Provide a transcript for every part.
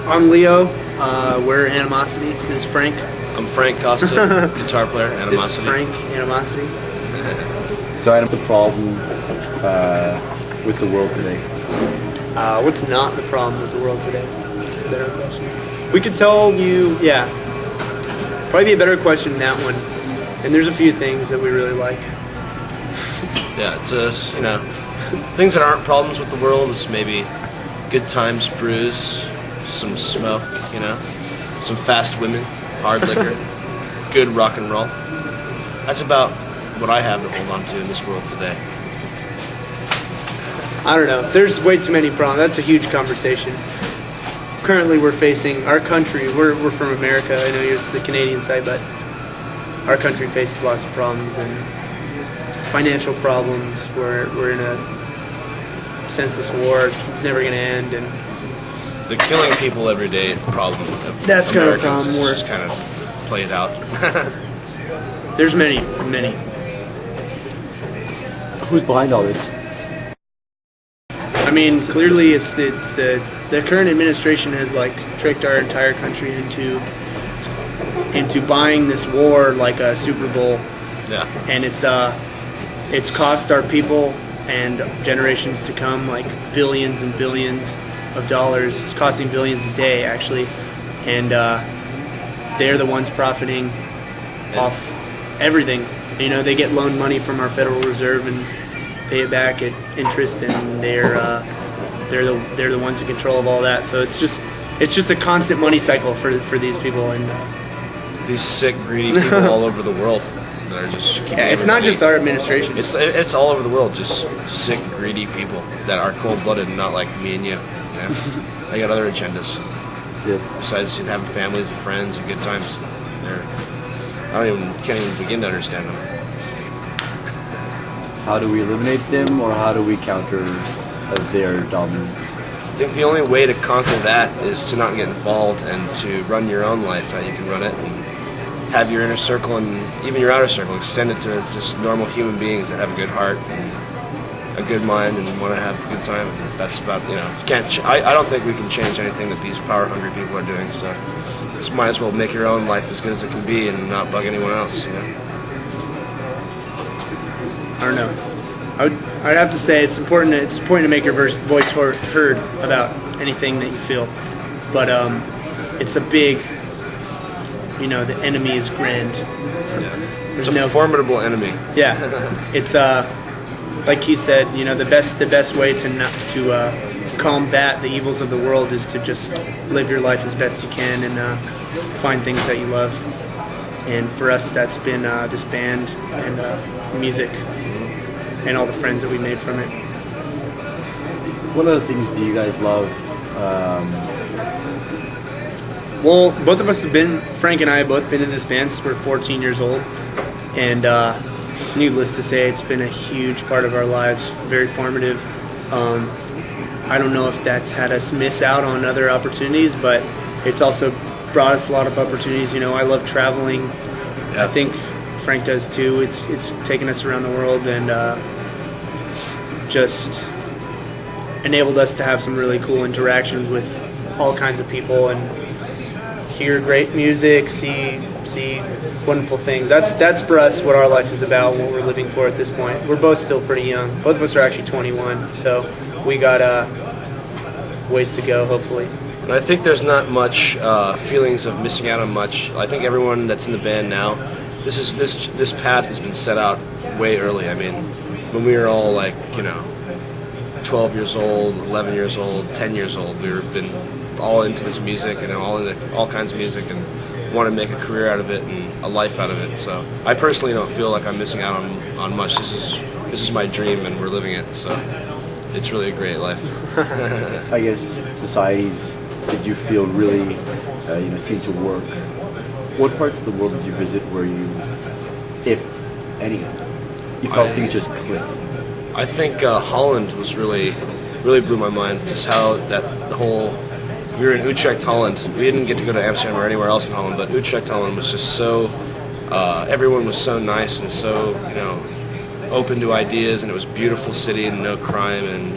I'm Leo. We're Animosity. This is Frank. I'm Frank Costa, guitar player, Animosity. This is Frank, Animosity. So, Adam, what's the problem with the world today? What's not the problem with the world today? Better question. We could tell you, yeah. Probably be a better question than that one. And there's a few things that we really like. Yeah, it's just, things that aren't problems with the world is maybe good times, brews, some smoke, some fast women, hard liquor, good rock and roll. That's about what I have to hold on to in this world today. I don't know. There's way too many problems. That's a huge conversation. Currently, we're facing our country. We're from America. I know it's the Canadian side, but our country faces lots of problems and financial problems. We're in a senseless war. It's never going to end, and the killing people every day problem. That's kind of a problem. We're just kind of played out. There's many. Who's behind all this? I mean, clearly it's the current administration has tricked our entire country into buying this war like a Super Bowl. Yeah. And it's cost our people and generations to come billions and billions of dollars. It's costing billions a day actually, and they're the ones profiting off everything. They get loaned money from our Federal Reserve and pay it back at interest, and they're the ones in control of all that. So it's just a constant money cycle for these people, and these sick, greedy people all over the world that are just keeping it's not just our administration. It's all over the world. Just sick, greedy people that are cold-blooded and not like me and you. They got other agendas. That's it. Besides having families and friends and good times, can't even begin to understand them. How do we eliminate them, or how do we counter their dominance? I think the only way to conquer that is to not get involved and to run your own life, how you can run it, and have your inner circle and even your outer circle extend it to just normal human beings that have a good heart and a good mind and want to have a good time. That's about, you can't. I don't think we can change anything that these power-hungry people are doing. So, just might as well make your own life as good as it can be and not bug anyone else. I don't know. I'd have to say it's important to make your voice heard about anything that you feel, but it's a big, the enemy is grand. Yeah. It's a formidable enemy. Yeah, it's like he said, the best way to combat the evils of the world is to just live your life as best you can and find things that you love. And for us, that's been this band and music. And all the friends that we made from it. What other things do you guys love? Well, both of us Frank and I have both been in this band since we're 14 years old. And needless to say, it's been a huge part of our lives, very formative. I don't know if that's had us miss out on other opportunities, but it's also brought us a lot of opportunities. I love traveling. Yeah. I think Frank does too. It's taken us around the world and just enabled us to have some really cool interactions with all kinds of people and hear great music, see wonderful things. That's for us what our life is about, what we're living for at this point. We're both still pretty young. Both of us are actually 21, so we got ways to go, hopefully. And I think there's not much feelings of missing out on much. I think everyone that's in the band now, this path has been set out way early. I mean, when we were all 12 years old, 11 years old, 10 years old, we've been all into this music and all into all kinds of music and want to make a career out of it and a life out of it. So I personally don't feel like I'm missing out on much. This is my dream and we're living it. So it's really a great life. I guess societies that you feel really seem to work. What parts of the world did you visit where you, if any, you felt things just clicked? I think Holland was really blew my mind. Just how we were in Utrecht, Holland. We didn't get to go to Amsterdam or anywhere else in Holland, but Utrecht, Holland was just so, everyone was so nice and so, open to ideas, and it was a beautiful city and no crime, and,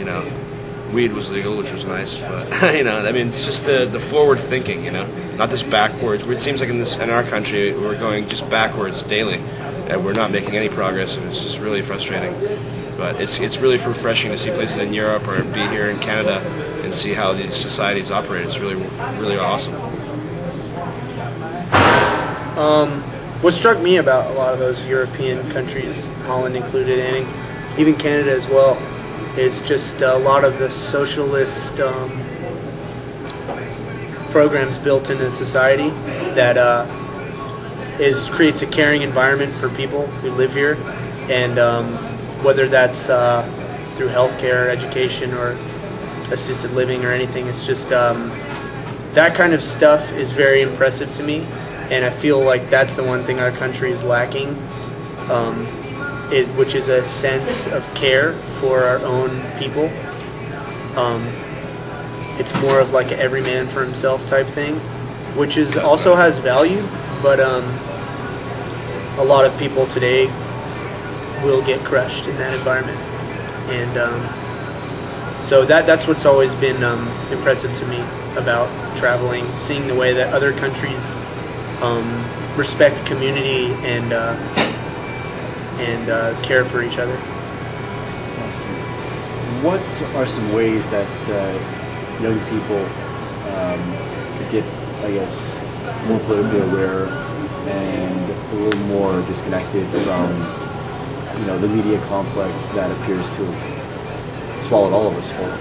weed was legal, which was nice. But you know, I mean, it's just the forward thinking. You know, not this backwards. It seems like in our country we're going just backwards daily, and we're not making any progress, and it's just really frustrating. But it's really refreshing to see places in Europe or be here in Canada and see how these societies operate. It's really awesome. What struck me about a lot of those European countries, Holland included, and even Canada as well, is just a lot of the socialist programs built into society that creates a caring environment for people who live here, and whether that's through healthcare, education, or assisted living or anything, it's just that kind of stuff is very impressive to me, and I feel like that's the one thing our country is lacking, which is a sense of care for our own people. It's more of like an every man for himself type thing, which is also has value, but a lot of people today will get crushed in that environment, and so that's what's always been impressive to me about traveling, seeing the way that other countries respect community and care for each other. Awesome. What are some ways that young people could get, I guess, more politically aware and a little more disconnected from, you know, the media complex that appears to have swallowed all of us whole?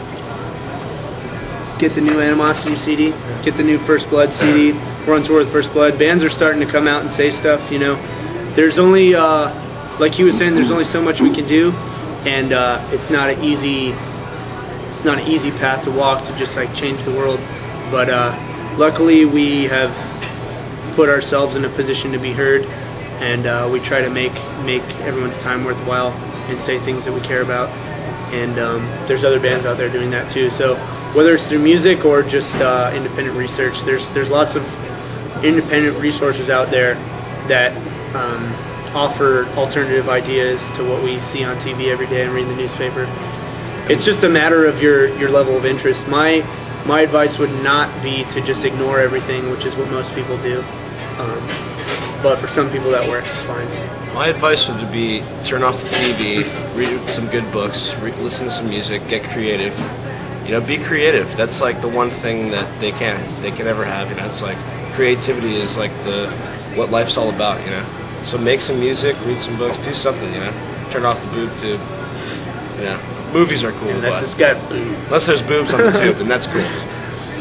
Get the new Animosity CD, get the new First Blood CD. We're on tour with First Blood. Bands are starting to come out and say stuff, you know. There's only, like he was saying, there's only so much we can do, and it's not an easy path to walk to just like change the world. But luckily we have put ourselves in a position to be heard, and we try to make everyone's time worthwhile and say things that we care about. And there's other bands out there doing that too. So whether it's through music or just independent research, there's lots of independent resources out there that offer alternative ideas to what we see on TV every day and read in the newspaper. It's just a matter of your level of interest. My advice would not be to just ignore everything, which is what most people do. But for some people that works fine. My advice would be turn off the TV, read some good books, listen to some music, get creative. You know, be creative. That's like the one thing that they can ever have. You know, it's like creativity is like what life's all about. You know, so make some music, read some books, do something. You know, turn off the boob tube. You know, movies are cool. Unless it's got boobs. Unless there's boobs on the tube, then that's cool.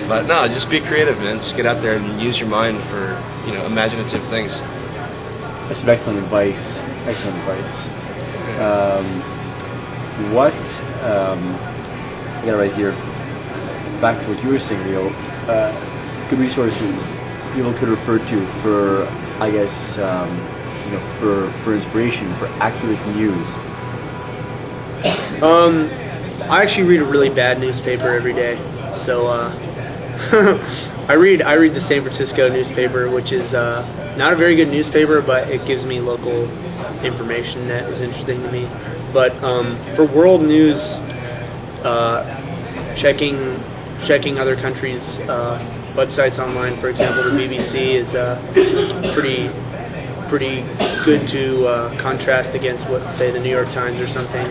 But no, just be creative, man. Just get out there and use your mind for, you know, imaginative things. That's some excellent advice. Excellent advice. I got it right here. Back to what you were saying, Leo. Good resources people could refer to for, I guess, you know, for inspiration, for accurate news. I actually read a really bad newspaper every day. So I read the San Francisco newspaper, which is not a very good newspaper, but it gives me local information that is interesting to me. But for world news, checking other countries' websites online, for example, the BBC is pretty good to contrast against what, say, the New York Times or something.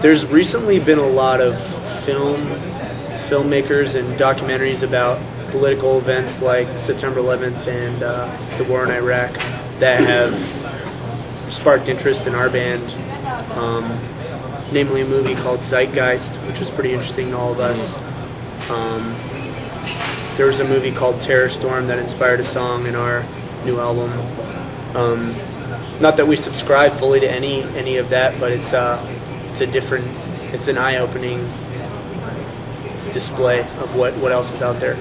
There's recently been a lot of filmmakers and documentaries about political events like September 11th and the war in Iraq that have sparked interest in our band. Namely a movie called Zeitgeist, which was pretty interesting to all of us. There was a movie called Terror Storm that inspired a song in our new album. Not that we subscribe fully to any of that, but it's an eye-opening display of what else is out there.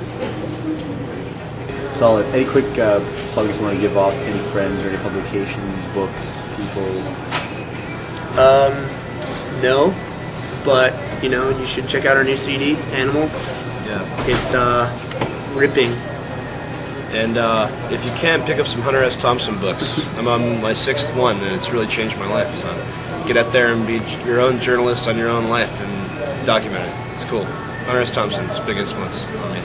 Solid. Any quick plugs you want to give off to any friends or any publications, books, people? No, but you know, you should check out our new CD, Animal. Yeah. It's ripping. And if you can, pick up some Hunter S. Thompson books. I'm on my 6th one, and it's really changed my life. So get out there and be your own journalist on your own life, and document it. It's cool. Hunter S. Thompson's big influence on me.